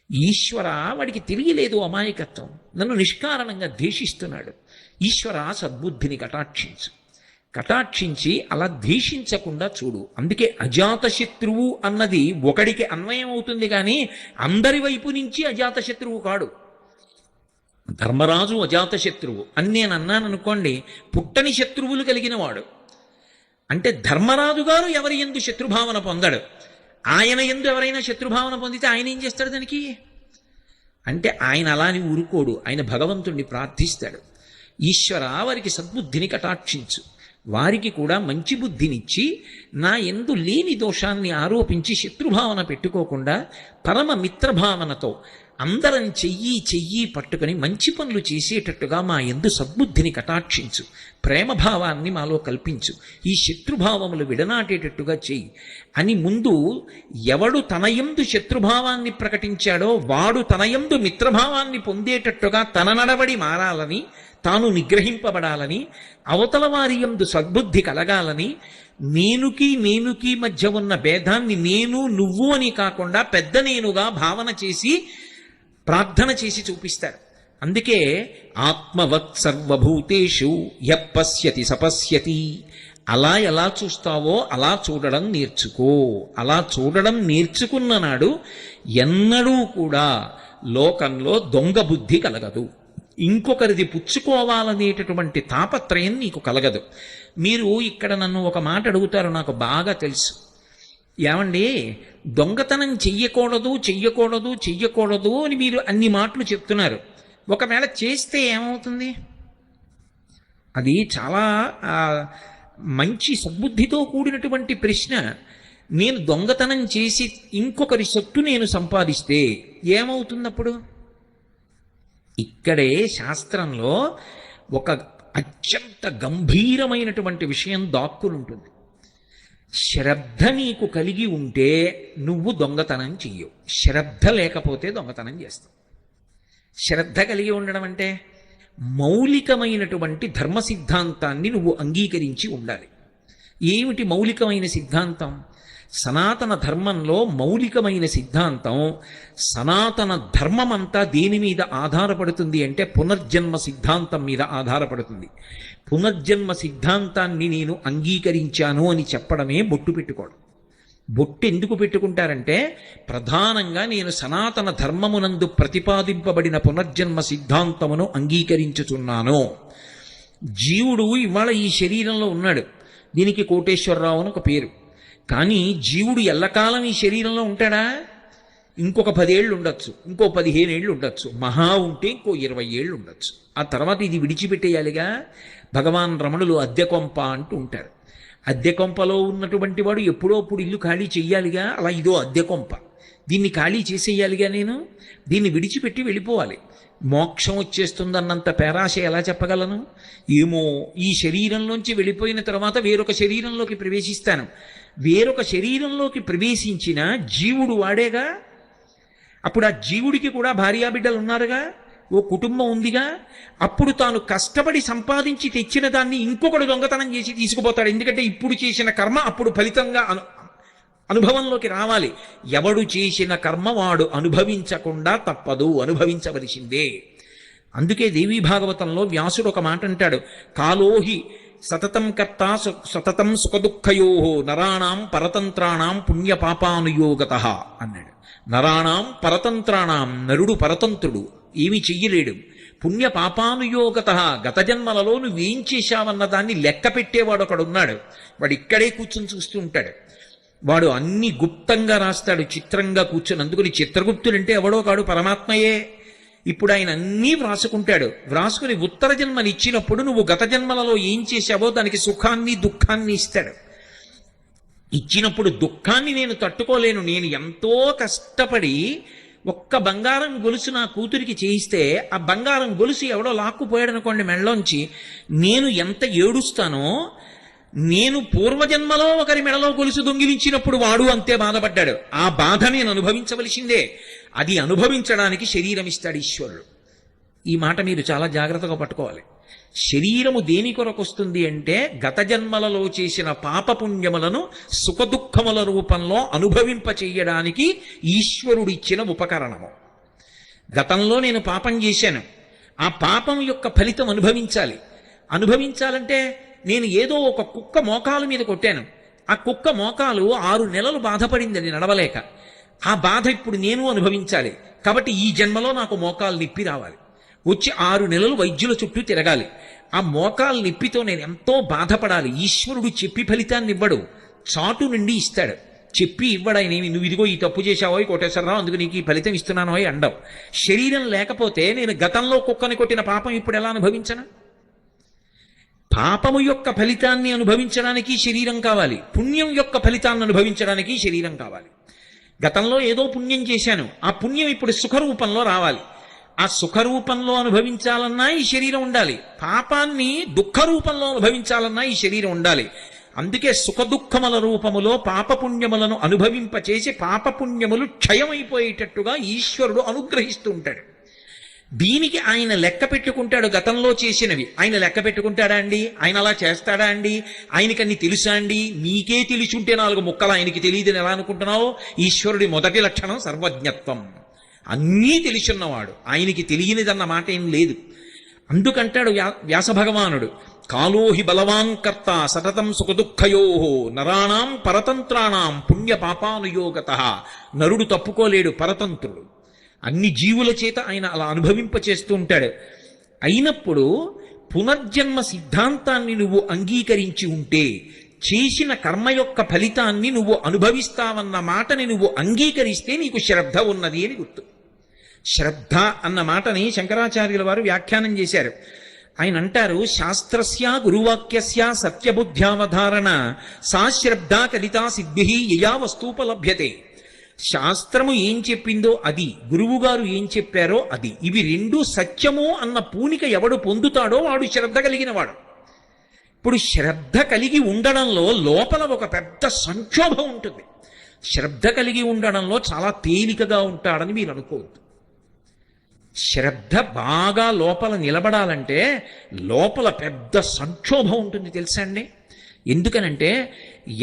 ఈశ్వర వాడికి తెలియలేదు అమాయకత్వం, నన్ను నిష్కారణంగా ద్వేషిస్తున్నాడు. ఈశ్వర సద్బుద్ధిని కటాక్షించి అలా ద్వేషించకుండా చూడు. అందుకే అజాతశత్రువు అన్నది ఒకడికి అన్వయం అవుతుంది కానీ అందరి వైపు నుంచి అజాతశత్రువు కాడు. ధర్మరాజు అజాతశత్రువు అని నేను అన్నాను అనుకోండి, పుట్టని శత్రువులు కలిగిన వాడు. అంటే ధర్మరాజు గారు ఎవరి యందు శత్రుభావన పొందడు. ఆయన యందు ఎవరైనా శత్రుభావన పొందితే ఆయన ఏం చేస్తాడు దానికి? అంటే ఆయన అలాని ఊరుకోడు, ఆయన భగవంతుణ్ణి ప్రార్థిస్తాడు. ఈశ్వర వారికి సద్బుద్ధిని కటాక్షించు, వారికి కూడా మంచి బుద్ధినిచ్చి నా యందు లేని దోషాన్ని ఆరోపించి శత్రుభావన పెట్టుకోకుండా పరమ మిత్రభావనతో అందరం చెయ్యి పట్టుకొని మంచి పనులు చేసేటట్టుగా మా యందు సద్బుద్ధిని కటాక్షించు, ప్రేమభావాన్ని మాలో కల్పించు, ఈ శత్రుభావములు విడనాటేటట్టుగా చెయ్యి అని ముందు ఎవడు తన యందు శత్రుభావాన్ని ప్రకటించాడో వాడు తన యందు మిత్రభావాన్ని పొందేటట్టుగా తన నడవడి మారాలని, తాను నిగ్రహింపబడాలని, అవతల వారి యందు సద్బుద్ధి కలగాలని, నేనుకి మధ్య ఉన్న భేదాన్ని నేను నువ్వు అని కాకుండా పెద్ద నేనుగా భావన చేసి ప్రార్థన చేసి చూపిస్తారు. అందుకే ఆత్మవత్ సర్వభూతేషు యపశ్యతి సపశ్యతి, అలా ఎలా చూస్తావో అలా చూడడం నేర్చుకో. అలా చూడడం నేర్చుకున్న నాడు ఎన్నడూ కూడా లోకంలో దొంగ బుద్ధి కలగదు, ఇంకొకరిది పుచ్చుకోవాలనేటటువంటి తాపత్రయం నీకు కలగదు. మీరు ఇక్కడ నన్ను ఒక మాట అడుగుతారు, నాకు బాగా తెలుసు. ఏమండి, దొంగతనం చెయ్యకూడదు అని మీరు అన్ని మాటలు చెప్తున్నారు. ఒకవేళ చేస్తే ఏమవుతుంది? అది చాలా మంచి సద్బుద్ధితో కూడినటువంటి ప్రశ్న. నేను దొంగతనం చేసి ఇంకొకరి సొత్తు నేను సంపాదిస్తే ఏమవుతున్నప్పుడు? ఇక్కడే శాస్త్రంలో ఒక అత్యంత గంభీరమైనటువంటి విషయం దాక్కుని ఉంటుంది. శ్రద్ధ నీకు కలిగి ఉంటే నువ్వు దొంగతనం చెయ్యవు, శ్రద్ధ లేకపోతే దొంగతనం చేస్తావు. శ్రద్ధ కలిగి ఉండడం అంటే మౌలికమైనటువంటి ధర్మ సిద్ధాంతాన్ని నువ్వు అంగీకరించి ఉండాలి. ఏమిటి మౌలికమైన సిద్ధాంతం? సనాతన ధర్మంలో మౌలికమైన సిద్ధాంతం, సనాతన ధర్మం అంతా దేని మీద ఆధారపడుతుంది అంటే పునర్జన్మ సిద్ధాంతం మీద ఆధారపడుతుంది. పునర్జన్మ సిద్ధాంతాన్ని నేను అంగీకరించాను అని చెప్పడమే బొట్టు పెట్టుకోవడం. బొట్టు ఎందుకు పెట్టుకుంటారంటే ప్రధానంగా నేను సనాతన ధర్మమునందు ప్రతిపాదింపబడిన పునర్జన్మ సిద్ధాంతమును అంగీకరించుచున్నాను. జీవుడు ఇవాళ ఈ శరీరంలో ఉన్నాడు, దీనికి కోటేశ్వరరావు అని ఒక పేరు. కానీ జీవుడు ఎల్లకాలం ఈ శరీరంలో ఉంటాడా? ఇంకొక 10 ఏళ్ళు ఉండొచ్చు, ఇంకో 15 ఏళ్ళు ఉండొచ్చు, మహా ఉంటే ఇంకో 20 ఏళ్ళు ఉండొచ్చు. ఆ తర్వాత ఇది విడిచిపెట్టేయాలిగా. భగవాన్ రమణులు అద్దె కొంప అంటూ ఉంటారు. అద్దె కొంపలో ఉన్నటువంటి వాడు ఎప్పుడో అప్పుడు ఇల్లు ఖాళీ చెయ్యాలిగా. అలా ఇదో అద్దె కొంప, దీన్ని ఖాళీ చేసేయాలిగా. నేను దీన్ని విడిచిపెట్టి వెళ్ళిపోవాలి. మోక్షం వచ్చేస్తుందన్నంత పేరాశ ఎలా చెప్పగలను? ఏమో, ఈ శరీరంలోంచి వెళ్ళిపోయిన తర్వాత వేరొక శరీరంలోకి ప్రవేశిస్తాను. వేరొక శరీరంలోకి ప్రవేశించిన జీవుడు వాడేగా. అప్పుడు ఆ జీవుడికి కూడా భార్యాబిడ్డలు ఉన్నారుగా, ఓ కుటుంబం ఉందిగా. అప్పుడు తాను కష్టపడి సంపాదించి తెచ్చిన దాన్ని ఇంకొకడు దొంగతనం చేసి తీసుకుపోతాడు. ఎందుకంటే ఇప్పుడు చేసిన కర్మ అప్పుడు ఫలితంగా అనుభవంలోకి రావాలి. ఎవడు చేసిన కర్మ వాడు అనుభవించకుండా తప్పదు, అనుభవించవలసిందే. అందుకే దేవీ భాగవతంలో వ్యాసుడు ఒక మాట అంటాడు, కాలోహి సతతం కర్త సతతం సుఖదుఃఖయో నరాణం పరతంత్రాణం పుణ్యపాపానుయోగత అన్నాడు. నరాణం పరతంత్రాణం, నరుడు పరతంత్రుడు, ఏమి చెయ్యలేడు. పుణ్యపాపానుయోగత, గత జన్మలలో నువ్వేం చేశావన్న దాన్ని లెక్క పెట్టేవాడు ఒకడున్నాడు. వాడు ఇక్కడే కూర్చొని చూస్తూ ఉంటాడు. వాడు అన్ని గుప్తంగా రాస్తాడు, చిత్రంగా కూర్చొని. అందుకని చిత్రగుప్తుడంటే ఎవడో కాడు, పరమాత్మయే. ఇప్పుడు ఆయన అన్నీ వ్రాసుకుంటాడు. వ్రాసుకుని ఉత్తర జన్మని ఇచ్చినప్పుడు నువ్వు గత జన్మలలో ఏం చేశావో దానికి సుఖాన్ని దుఃఖాన్ని ఇస్తాడు. ఇచ్చినప్పుడు దుఃఖాన్ని నేను తట్టుకోలేను, నేను ఎంతో కష్టపడి ఒక్క బంగారం గొలుసు నా కూతురికి చేయిస్తే ఆ బంగారం గొలుసు ఎవడో లాక్కుపోయాడు అనుకోండి మెడలోంచి, నేను ఎంత ఏడుస్తానో, నేను పూర్వజన్మలో ఒకరి మెడలో గొలుసు దొంగిలించినప్పుడు వాడు అంతే బాధపడ్డాడు. ఆ బాధ నేను అనుభవించవలసిందే. అది అనుభవించడానికి శరీరం ఇస్తాడు ఈశ్వరుడు. ఈ మాట మీరు చాలా జాగ్రత్తగా పట్టుకోవాలి. శరీరము దేని కొరకు వస్తుంది అంటే గత జన్మలలో చేసిన పాపపుణ్యములను సుఖదుఖముల రూపంలో అనుభవింప చెయ్యడానికి ఈశ్వరుడిచ్చిన ఉపకరణము. గతంలో నేను పాపం చేశాను, ఆ పాపం యొక్క ఫలితం అనుభవించాలి. అనుభవించాలంటే నేను ఏదో ఒక కుక్క మోకాల మీద కొట్టాను, ఆ కుక్క మోకాలు 6 నెలలు బాధపడిందని నడవలేక, ఆ బాధ ఇప్పుడు నేను అనుభవించాలి. కాబట్టి ఈ జన్మలో నాకు మోకాలు నిప్పి రావాలి, వచ్చి 6 నెలలు వైద్యుల చుట్టూ తిరగాలి. ఆ మోకాలు నిప్పితో నేను ఎంతో బాధపడాలి. ఈశ్వరుడు చెప్పి ఫలితాన్ని ఇవ్వడు, చాటు నుండి ఇస్తాడు. చెప్పి ఇవ్వడాయనేమి, నువ్వు ఇదిగో ఈ తప్పు చేశావో కోటేశ్వరరావు అందుకు నీకు ఈ ఫలితం ఇస్తున్నానో అండవు. శరీరం లేకపోతే నేను గతంలో కుక్కని కొట్టిన పాపం ఇప్పుడు ఎలా అనుభవించను? పాపము యొక్క ఫలితాన్ని అనుభవించడానికి శరీరం కావాలి, పుణ్యం యొక్క ఫలితాన్ని అనుభవించడానికి శరీరం కావాలి. గతంలో ఏదో పుణ్యం చేశాను, ఆ పుణ్యం ఇప్పుడు సుఖరూపంలో రావాలి. ఆ సుఖరూపంలో అనుభవించాలన్నా ఈ శరీరం ఉండాలి, పాపాన్ని దుఃఖ రూపంలో అనుభవించాలన్నా ఈ శరీరం ఉండాలి. అందుకే సుఖదుఖముల రూపములో పాపపుణ్యములను అనుభవింపచేసి పాపపుణ్యములు క్షయమైపోయేటట్టుగా ఈశ్వరుడు అనుగ్రహిస్తూ ఉంటాడు. దీనికి ఆయన లెక్క పెట్టుకుంటాడు. గతంలో చేసినవి ఆయన లెక్క పెట్టుకుంటాడా అండి? ఆయన అలా చేస్తాడా అండి? ఆయనకి అన్ని తెలుసా అండి? నీకే తెలిసుంటే 4 ముక్కలు ఆయనకి తెలియదని ఎలా అనుకుంటున్నావు? ఈశ్వరుడి మొదటి లక్షణం సర్వజ్ఞత్వం, అన్నీ తెలిసున్నవాడు. ఆయనకి తెలియనిదన్న మాట ఏం లేదు. అందుకంటాడు వ్యాస భగవానుడు, కాలోహి బలవాన్ కర్త సతతం సుఖదుఃఖయో నరాణాం పరతంత్రాణం పుణ్య పాపానుయోగత. నరుడు తప్పుకోలేడు, పరతంత్రుడు. అన్ని జీవుల చేత ఆయన అలా అనుభవింపచేస్తూ ఉంటాడు. అయినప్పుడు పునర్జన్మ సిద్ధాంతాన్ని నువ్వు అంగీకరించి ఉంటే, చేసిన కర్మ యొక్క ఫలితాన్ని నువ్వు అనుభవిస్తావన్న మాటని నువ్వు అంగీకరిస్తే నీకు శ్రద్ధ ఉన్నది అని గుర్తు. శ్రద్ధ అన్న మాటని శంకరాచార్యుల వారు వ్యాఖ్యానం చేశారు. ఆయన అంటారు, శాస్త్రస్య గురువాక్యస్య సత్యబుద్ధ్యావధారణ సా శ్రద్ధ కలితా సిద్భి యయా వస్తూపలభ్యతే. శాస్త్రము ఏం చెప్పిందో అది, గురువుగారు ఏం చెప్పారో అది, ఇవి 2 సత్యము అన్న పూనిక ఎవడు పొందుతాడో వాడు శ్రద్ధ కలిగిన వాడు. ఇప్పుడు శ్రద్ధ కలిగి ఉండడంలో లోపల ఒక పెద్ద సంక్షోభం ఉంటుంది. శ్రద్ధ కలిగి ఉండడంలో చాలా తేలికగా ఉంటాడని మీరు అనుకోవద్దు. శ్రద్ధ బాగా లోపల నిలబడాలంటే లోపల పెద్ద సంక్షోభం ఉంటుంది, తెలుసా అండి? ఎందుకనంటే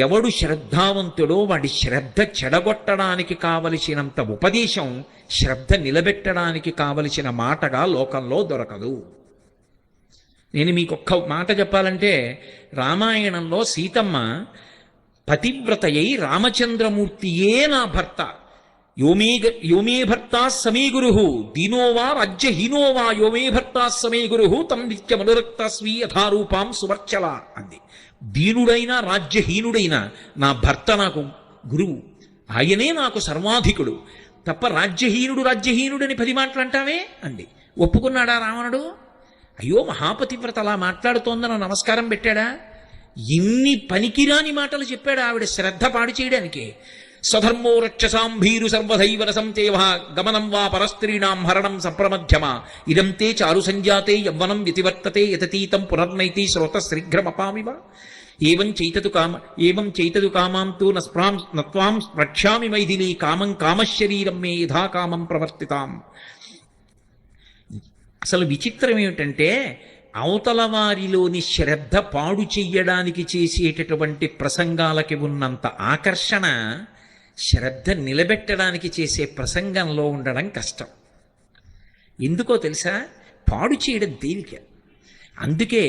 ఎవడు శ్రద్ధావంతుడో వాడి శ్రద్ధ చెడగొట్టడానికి కావలసినంత ఉపదేశం శ్రద్ధ నిలబెట్టడానికి కావలసిన మాటగా లోకంలో దొరకదు. నేను మీకు ఒక్క మాట చెప్పాలంటే, రామాయణంలో సీతమ్మ పతివ్రతయై రామచంద్రమూర్తియే నా భర్త, యోమే భర్తా సమీ గురు దీనోవా రాజ్యహీనోవా యోమే భర్తా సమీ గురు తం నిత్యమనురక్త స్వీయథారూపాం సువర్చల అంది. దీనుడైనా రాజ్యహీనుడైనా నా భర్త నాకు గురువు, ఆయనే నాకు సర్వాధికుడు. తప్ప రాజ్యహీనుడని 10 మాటలు అంటావే అంది. ఒప్పుకున్నాడా రావణుడు? అయ్యో మహాపతివ్రత అలా మాట్లాడుతోందని నమస్కారం పెట్టాడా? ఇన్ని పనికిరాని మాటలు చెప్పాడు ఆవిడ శ్రద్ధ పాడు చేయడానికి. స్వధర్మో రక్షసాం భీరు సర్వధైవ రసంతేవ గమనం వా పరస్త్రీణాం హరణం సంప్రమధ్యమ ఇదం తే చారు సంజాతే యవ్వనం వ్యతివర్తతే యతతీతం పునర్నైతి శ్రోత శీఘ్రమపామివ ఏవం చైతదు కామాంతు నత్వాం ప్రక్ష్యామి మైథిలి కామం కామశరీరం మే యథా కామం ప్రవర్తితాం. అసలు విచిత్రం ఏమిటంటే, అవతల వారిలోని శ్రద్ధ పాడు చెయ్యడానికి చేసేటటువంటి ప్రసంగాలకి ఉన్నంత ఆకర్షణ శ్రద్ధ నిలబెట్టడానికి చేసే ప్రసంగంలో ఉండడం కష్టం. ఎందుకో తెలుసా? పాడు చేయడం తేలిక. అందుకే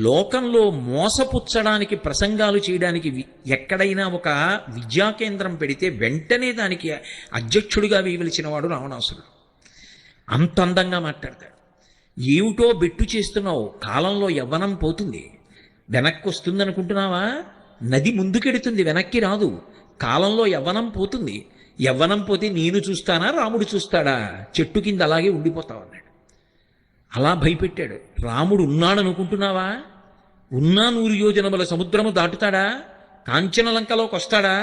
లోకంలో మోసపుచ్చడానికి ప్రసంగాలు చేయడానికి ఎక్కడైనా ఒక విద్యా కేంద్రం పెడితే వెంటనే దానికి అధ్యక్షుడిగా వేయవలసిన వాడు రావణాసురుడు. అంత అందంగా మాట్లాడతాడు. ఏమిటో బెట్టు చేస్తున్నావు, కాలంలో యవ్వనం పోతుంది, వెనక్కి వస్తుంది అనుకుంటున్నావా? నది ముందుకెడుతుంది, వెనక్కి రాదు. కాలంలో యవ్వనం పోతుంది. యవ్వనం పోతే నేను చూస్తానా, రాముడు చూస్తాడా? చెట్టు కింద అలాగే ఉండిపోతావు అన్నాడు. అలా భయపెట్టాడు. రాముడు ఉన్నాడు అనుకుంటున్నావా? ఉన్నా 100 యోజనముల సముద్రము దాటుతాడా? కాంచనలంకలోకి వస్తాడా?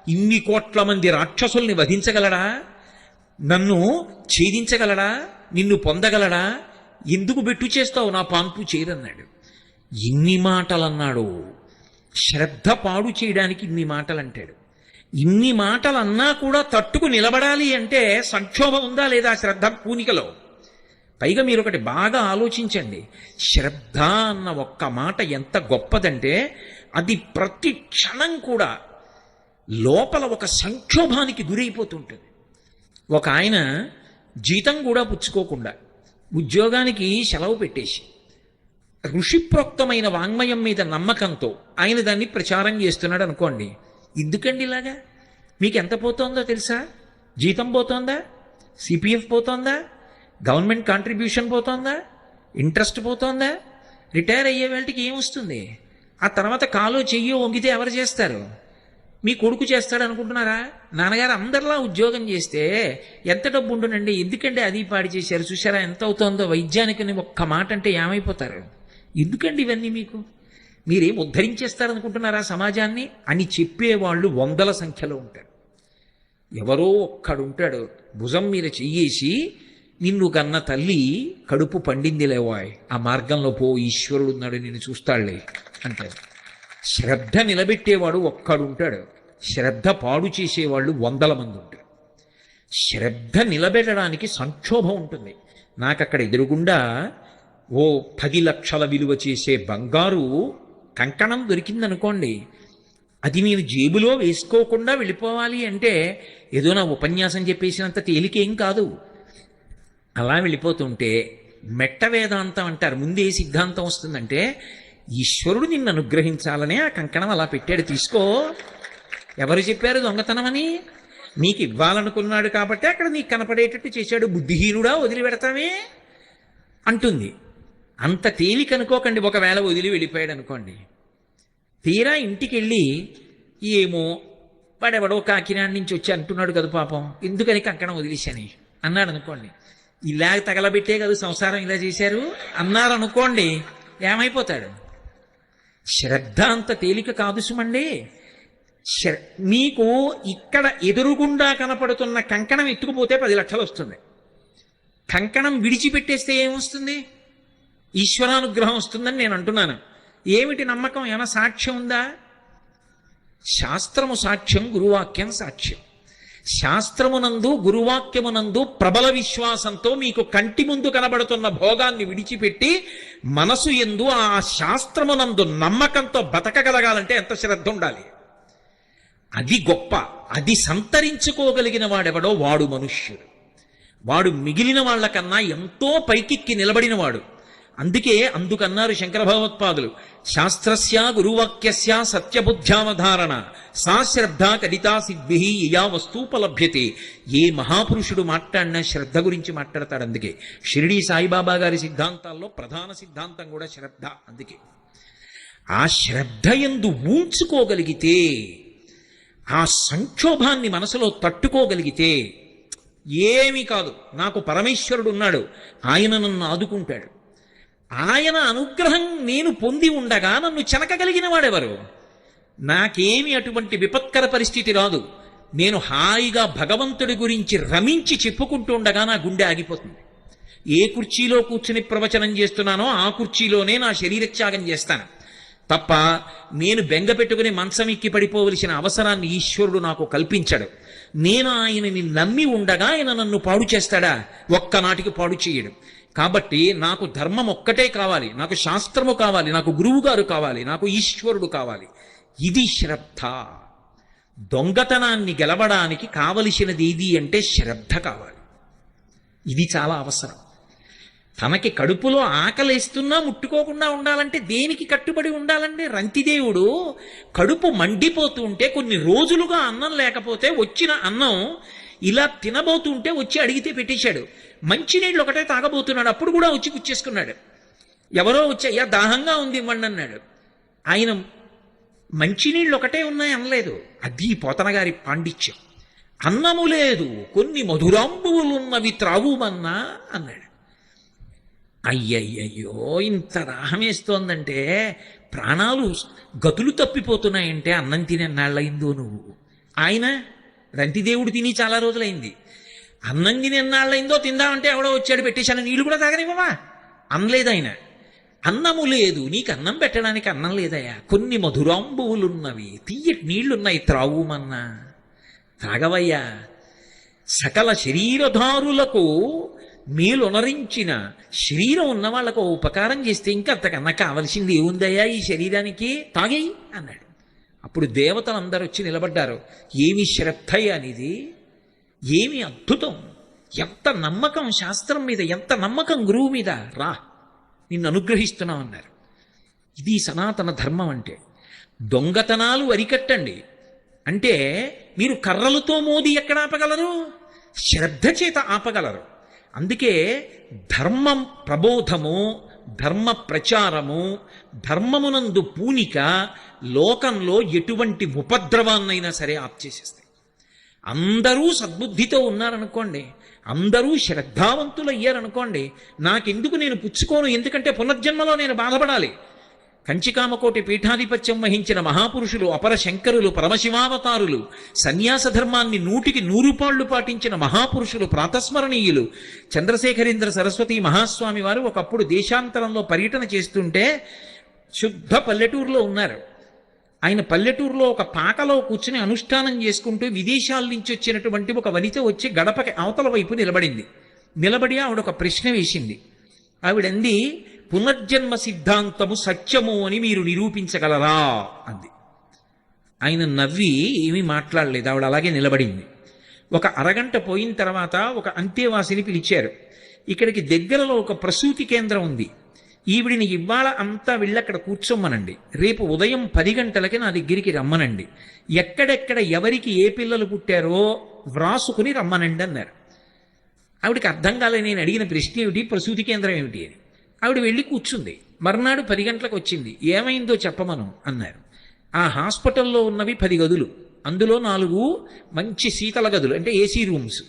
ఇన్ని కోట్ల మంది రాక్షసుల్ని వధించగలడా? నన్ను ఛేదించగలడా? నిన్ను పొందగలడా? ఎందుకు బెట్టు చేస్తావు, నా పాన్పు చేరన్నాడు. ఇన్ని మాటలు అన్నాడు. శ్రద్ధ పాడు చేయడానికి ఇన్ని మాటలు అంటాడు. ఇన్ని మాటలు అన్నా కూడా తట్టుకు నిలబడాలి అంటే సంక్షోభం ఉందా లేదా శ్రద్ధ పూనికలో? పైగా మీరు ఒకటి బాగా ఆలోచించండి. శ్రద్ధ అన్న ఒక్క మాట ఎంత గొప్పదంటే, అది ప్రతి క్షణం కూడా లోపల ఒక సంక్షోభానికి గురైపోతుంటుంది. ఒక ఆయన జీతం కూడా పుచ్చుకోకుండా ఉద్యోగానికి సెలవు పెట్టేసి ఋషిప్రోక్తమైన వాంగ్మయం మీద నమ్మకంతో ఆయన దాన్ని ప్రచారం చేస్తున్నాడు అనుకోండి. ఎందుకండి ఇలాగా? మీకు ఎంత పోతోందో తెలుసా? జీతం పోతోందా? సిపిఎఫ్ పోతోందా? గవర్నమెంట్ కాంట్రిబ్యూషన్ పోతోందా? ఇంట్రెస్ట్ పోతోందా? రిటైర్ అయ్యే వాళ్ళకి ఏమొస్తుంది? ఆ తర్వాత కాలో చెయ్యో వంగితే ఎవరు చేస్తారు? మీ కొడుకు చేస్తాడు అనుకుంటున్నారా? నాన్నగారు అందరిలా ఉద్యోగం చేస్తే ఎంత డబ్బు ఉండునండి. ఎందుకంటే అది పాడి చేశారు చూసారా ఎంత అవుతుందో వైద్యానికి ఒక్క మాట అంటే ఏమైపోతారు? ఎందుకండి ఇవన్నీ మీకు? మీరేం ఉద్ధరించేస్తారనుకుంటున్నారా సమాజాన్ని అని చెప్పేవాళ్ళు వందల సంఖ్యలో ఉంటారు. ఎవరో ఒక్కడుంటాడు భుజం మీద చెయ్యేసి నిన్ను కన్న తల్లి కడుపు పండింది లేవాయ్, ఆ మార్గంలో పో, ఈశ్వరుడు ఉన్నాడు నిన్ను చూస్తాడులే అంటారు. శ్రద్ధ నిలబెట్టేవాడు ఒక్కడుంటాడు, శ్రద్ధ పాడు చేసేవాళ్ళు వందల మంది ఉంటారు. శ్రద్ధ నిలబెట్టడానికి సంక్షోభం ఉంటుంది. నాకు అక్కడ ఎదురుగుండా ఓ 10 లక్షల విలువ చేసే బంగారు కంకణం దొరికిందనుకోండి, అది నేను జేబులో వేసుకోకుండా వెళ్ళిపోవాలి అంటే ఏదో నా ఉపన్యాసం చెప్పేసినంత తేలికేం కాదు. అలా వెళ్ళిపోతుంటే మెట్ట వేదాంతం అంటారు. ముందే సిద్ధాంతం వస్తుందంటే ఈశ్వరుడు నిన్ను అనుగ్రహించాలనే ఆ కంకణం అలా పెట్టాడు, తీసుకో. ఎవరు చెప్పారు దొంగతనమని? నీకు ఇవ్వాలనుకున్నాడు కాబట్టి అక్కడ నీకు కనపడేటట్టు చేశాడు. బుద్ధిహీనుడా వదిలిపెడతామే అంటుంది. అంత తేలిక అనుకోకండి. ఒకవేళ వదిలి వెళ్ళిపోయాడు అనుకోండి, తీరా ఇంటికి వెళ్ళి ఏమో వాడెవడో కాకినాడ నుంచి వచ్చి అంటున్నాడు కదా పాపం, ఎందుకని కంకణం వదిలేశాని అన్నాడు అనుకోండి. ఇలా తగలబెట్టే కదా సంసారం ఇలా చేశారు అన్నారు అనుకోండి, ఏమైపోతాడు? శ్రద్ధ అంత తేలిక కాదు సుమండి. మీకు ఇక్కడ ఎదురుగుండా కనపడుతున్న కంకణం ఎత్తుకుపోతే 10 లక్షలు వస్తుంది. కంకణం విడిచిపెట్టేస్తే ఏమొస్తుంది? ఈశ్వరానుగ్రహం వస్తుందని నేను అంటున్నాను. ఏమిటి నమ్మకం? ఏమైనా సాక్ష్యం ఉందా? శాస్త్రము సాక్ష్యం, గురువాక్యం సాక్ష్యం. శాస్త్రమునందు గురువాక్యమునందు ప్రబల విశ్వాసంతో మీకు కంటి ముందు కనబడుతున్న భోగాన్ని విడిచిపెట్టి మనసు యందు ఆ శాస్త్రమునందు నమ్మకంతో బతకగలగాలంటే ఎంత శ్రద్ధ ఉండాలి? అది గొప్ప. అది సంతరించుకోగలిగిన వాడెవడో వాడు మనుష్యుడు. వాడు మిగిలిన వాళ్ళకన్నా ఎంతో పైకిక్కి నిలబడినవాడు. అందుకన్నారు శంకర భగవత్పాదులు, శాస్త్రస్య గురువాక్యస్య సత్యబుద్ధ్యావధారణ సా శ్రద్ధ కడితా సిద్భి యా వస్తూపలభ్యతే. ఏ మహాపురుషుడు మాట్లాడినా శ్రద్ధ గురించి మాట్లాడతాడు. అందుకే షిరిడీ సాయిబాబా గారి సిద్ధాంతాల్లో ప్రధాన సిద్ధాంతం కూడా శ్రద్ధ. అందుకే ఆ శ్రద్ధ యందు ఊంచుకోగలిగితే, ఆ సంక్షోభాన్ని మనసులో తట్టుకోగలిగితే ఏమీ కాదు. నాకు పరమేశ్వరుడు ఉన్నాడు, ఆయన నన్ను ఆదుకుంటాడు. ఆయన అనుగ్రహం నేను పొంది ఉండగా నన్ను చెనకగలిగిన వాడెవరు? నాకేమి అటువంటి విపత్కర పరిస్థితి రాదు. నేను హాయిగా భగవంతుడి గురించి రమించి చెప్పుకుంటూ ఉండగా నా గుండె ఆగిపోతుంది. ఏ కుర్చీలో కూర్చుని ప్రవచనం చేస్తున్నానో ఆ కుర్చీలోనే నా శరీరత్యాగం చేస్తాను తప్ప నేను బెంగ పెట్టుకుని మంచం ఎక్కి పడిపోవలసిన అవసరాన్ని ఈశ్వరుడు నాకు కల్పించడు. నేను ఆయనని నమ్మి ఉండగా ఆయన నన్ను పాడు చేస్తాడా? ఒక్కనాటికి పాడు చేయడు. కాబట్టి నాకు ధర్మం ఒక్కటే కావాలి, నాకు శాస్త్రము కావాలి, నాకు గురువు గారు కావాలి, నాకు ఈశ్వరుడు కావాలి. ఇది శ్రద్ధ. దొంగతనాన్ని గెలవడానికి కావలసినది ఏది అంటే శ్రద్ధ కావాలి. ఇది చాలా అవసరం. తనకి కడుపులో ఆకలేస్తున్నా ముట్టుకోకుండా ఉండాలంటే దేనికి కట్టుబడి ఉండాలండి? రంతిదేవుడు కడుపు మండిపోతూ ఉంటే కొన్ని రోజులుగా అన్నం లేకపోతే వచ్చిన అన్నం ఇలా తినబోతుంటే వచ్చి అడిగితే పెట్టేశాడు. మంచినీళ్ళు ఒకటే తాగబోతున్నాడు, అప్పుడు కూడా వచ్చి పుచ్చేసుకున్నాడు. ఎవరో వచ్చి అయ్యా దాహంగా ఉంది ఇవ్వండి అన్నాడు. ఆయన మంచినీళ్ళు ఒకటే ఉన్నాయి అనలేదు. అది పోతనగారి పాండిత్యం. అన్నము లేదు, కొన్ని మధురాంబువులున్నవి త్రావుమన్నా అన్నాడు. అయ్యయ్యో, ఇంత దాహమేస్తోందంటే, ప్రాణాలు గతులు తప్పిపోతున్నాయంటే అన్నం తినెన్నాళ్ళయిందో నువ్వు. ఆయన రంతిదేవుడు తిని చాలా రోజులైంది. అన్నం తిని ఎన్నాళ్ళైందో తిందామంటే ఎవడో వచ్చాడు పెట్టేశాను, నీళ్ళు కూడా తాగనివ్వమా అనలేదు ఆయన. అన్నము లేదు, నీకు అన్నం పెట్టడానికి అన్నం లేదయ్యా, కొన్ని మధురాంబువులున్నవి, తీయటి నీళ్లున్నాయి, త్రావుమన్నా తాగవయ్యా. సకల శరీరధారులకు మేలునరించిన శరీరం ఉన్న వాళ్ళకు ఉపకారం చేస్తే ఇంకా అంతకన్నా కావలసింది ఏముందయ్యా ఈ శరీరానికి, తాగేయి అన్నాడు. అప్పుడు దేవతలందరూ వచ్చి నిలబడ్డారు. ఏమి శ్రద్ధ అనేది, ఏమి అద్భుతం! ఎంత నమ్మకం శాస్త్రం మీద, ఎంత నమ్మకం గురువు మీద. రా, నిన్ను అనుగ్రహిస్తున్నాం అన్నారు. ఇది సనాతన ధర్మం అంటే. దొంగతనాలు అరికట్టండి అంటే మీరు కర్రలతో మోది ఎక్కడ ఆపగలరు? శ్రద్ధ చేత ఆపగలరు. అందుకే ధర్మం ప్రబోధము, ధర్మ ప్రచారము, ధర్మమునందు పూనిక లోకంలో ఎటువంటి ఉపద్రవాన్నైనా సరే ఆప్చేసేస్తాయి. అందరూ సద్బుద్ధితో ఉన్నారనుకోండి, అందరూ శ్రద్ధావంతులయ్యారనుకోండి, నాకెందుకు, నేను పుచ్చుకోను, ఎందుకంటే పునర్జన్మలో నేను బాధపడాలి. కంచికామకోటి పీఠాధిపత్యం వహించిన మహాపురుషులు, అపర శంకరులు, పరమశివావతారులు, సన్యాస ధర్మాన్ని 100కి 100 పాళ్ళు పాటించిన మహాపురుషులు, ప్రాతస్మరణీయులు. చంద్రశేఖరేంద్ర సరస్వతి మహాస్వామి వారు ఒకప్పుడు దేశాంతరంలో పర్యటన చేస్తుంటే శుద్ధ పల్లెటూరులో ఉన్నారు. ఆయన పల్లెటూరులో ఒక పాకలో కూర్చుని అనుష్ఠానం చేసుకుంటూ విదేశాల నుంచి వచ్చినటువంటి ఒక వనిత వచ్చి గడపకి అవతల వైపు నిలబడి ఆవిడ ఒక ప్రశ్న వేసింది. ఆవిడంది, పునర్జన్మ సిద్ధాంతము సత్యము అని మీరు నిరూపించగలరా అంది. ఆయన నవ్వి ఏమీ మాట్లాడలేదు. ఆవిడ అలాగే నిలబడింది. ఒక అరగంట పోయిన తర్వాత ఒక అంతేవాసిని పిలిచారు. ఇక్కడికి దగ్గరలో ఒక ప్రసూతి కేంద్రం ఉంది, ఈవిడిని ఇవాళ అంతా వెళ్ళక్కడ కూర్చోమ్మనండి, రేపు ఉదయం 10 గంటలకి నా దగ్గరికి రమ్మనండి, ఎక్కడెక్కడ ఎవరికి ఏ పిల్లలు పుట్టారో వ్రాసుకుని రమ్మనండి అన్నారు. ఆవిడికి అర్థం కాలేదు నేను అడిగిన ప్రశ్న ఏమిటి, ప్రసూతి కేంద్రం ఏమిటి అని. ఆవిడ వెళ్ళి కూర్చుంది. మర్నాడు 10 గంటలకు వచ్చింది. ఏమైందో చెప్పమను అన్నారు. ఆ హాస్పిటల్లో ఉన్నవి 10 గదులు, అందులో 4 మంచి శీతల గదులు అంటే ఏసీ రూమ్స్,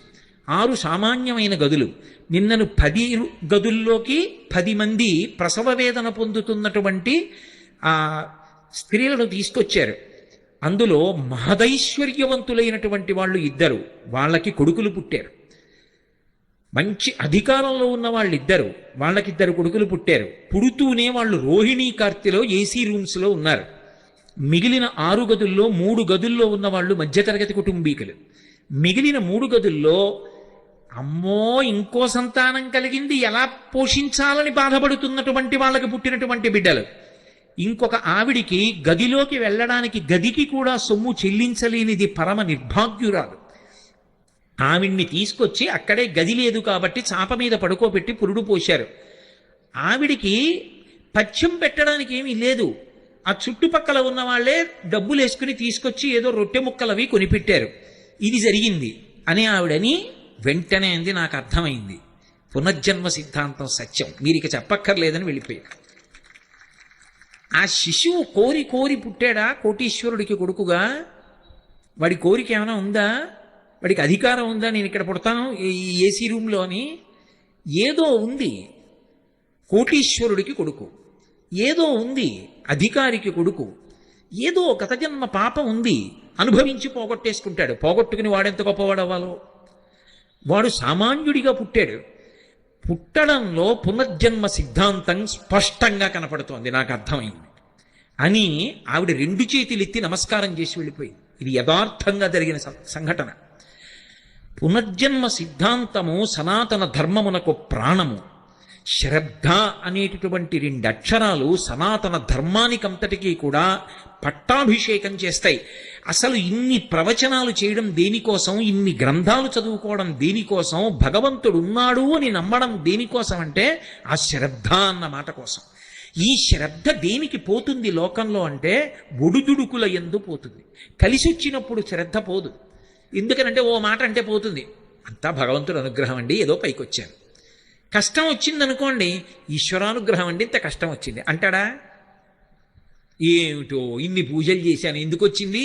6 సామాన్యమైన గదులు. నిన్నను 10 గదుల్లోకి 10 మంది ప్రసవ వేదన పొందుతున్నటువంటి ఆ స్త్రీలను తీసుకొచ్చారు. అందులో మహదైశ్వర్యవంతులైనటువంటి వాళ్ళు 2, వాళ్ళకి కొడుకులు పుట్టారు. మంచి అధికారంలో ఉన్న వాళ్ళు 2, వాళ్ళకి 2 కొడుకులు పుట్టారు. పుడుతూనే వాళ్ళు రోహిణీ కార్తెలో ఏసీ రూమ్స్లో ఉన్నారు. మిగిలిన 6 గదుల్లో 3 గదుల్లో ఉన్న వాళ్ళు మధ్యతరగతి కుటుంబీకులు. మిగిలిన 3 గదుల్లో అమ్మో ఇంకో సంతానం కలిగింది ఎలా పోషించాలని బాధపడుతున్నటువంటి వాళ్ళకి పుట్టినటువంటి బిడ్డలు. ఇంకొక ఆవిడికి గదిలోకి వెళ్ళడానికి గదికి కూడా సొమ్ము చెల్లించలేనిది పరమ నిర్భాగ్యురాలు. ఆవిడ్ని తీసుకొచ్చి అక్కడే గది లేదు కాబట్టి చాప మీద పడుకోబెట్టి పురుడు పోశారు. ఆవిడికి పథ్యం పెట్టడానికి ఏమీ లేదు. ఆ చుట్టుపక్కల ఉన్న వాళ్ళే డబ్బులు వేసుకుని తీసుకొచ్చి ఏదో రొట్టె ముక్కలవి కొనిపెట్టారు. ఇది జరిగింది అని ఆవిడని వెంటనే అంది, నాకు అర్థమైంది, పునర్జన్మ సిద్ధాంతం సత్యం, మీరు ఇక చెప్పక్కర్లేదని వెళ్ళిపోయారు. ఆ శిశువు కోరి కోరి పుట్టాడా కోటీశ్వరుడికి కొడుకుగా? వాడి కోరిక ఏమైనా ఉందా? వాడికి అధికారం ఉందా నేను ఇక్కడ పుడతాను ఈ ఏసీ రూమ్లో అని? ఏదో ఉంది కోటీశ్వరుడికి కొడుకు, ఏదో ఉంది అధికారికి కొడుకు, ఏదో గత జన్మ పాపం ఉంది, అనుభవించి పోగొట్టేసుకుంటాడు. పోగొట్టుకుని వాడెంత గొప్పవాడవ్వాలో. వాడు సామాన్యుడిగా పుట్టాడు. పుట్టడంలో పునర్జన్మ సిద్ధాంతం స్పష్టంగా కనపడుతోంది, నాకు అర్థమైంది అని ఆవిడ 2 చేతులు ఎత్తి నమస్కారం చేసి వెళ్ళిపోయింది. ఇది యథార్థంగా జరిగిన సంఘటన. పునర్జన్మ సిద్ధాంతము సనాతన ధర్మమునకు ప్రాణము. శ్రద్ధ అనేటటువంటి 2 అక్షరాలు సనాతన ధర్మానికంతటికీ కూడా పట్టాభిషేకం చేస్తాయి. అసలు ఇన్ని ప్రవచనాలు చేయడం దేనికోసం, ఇన్ని గ్రంథాలు చదువుకోవడం దేనికోసం, భగవంతుడు ఉన్నాడు అని నమ్మడం దేనికోసం అంటే ఆ శ్రద్ధ అన్న మాట కోసం. ఈ శ్రద్ధ దేనికి పోతుంది లోకంలో అంటే ఒడుదుడుకుల యందు పోతుంది. కలిసి వచ్చినప్పుడు శ్రద్ధ పోదు. ఎందుకనంటే ఓ మాట అంటే పోతుంది, అంతా భగవంతుడు అనుగ్రహం అండి, ఏదో పైకి వచ్చాను. కష్టం వచ్చిందనుకోండి, ఈశ్వరానుగ్రహం అండి, ఇంత కష్టం వచ్చింది అంటాడా? ఏమిటో ఇన్ని పూజలు చేశాను ఎందుకు వచ్చింది?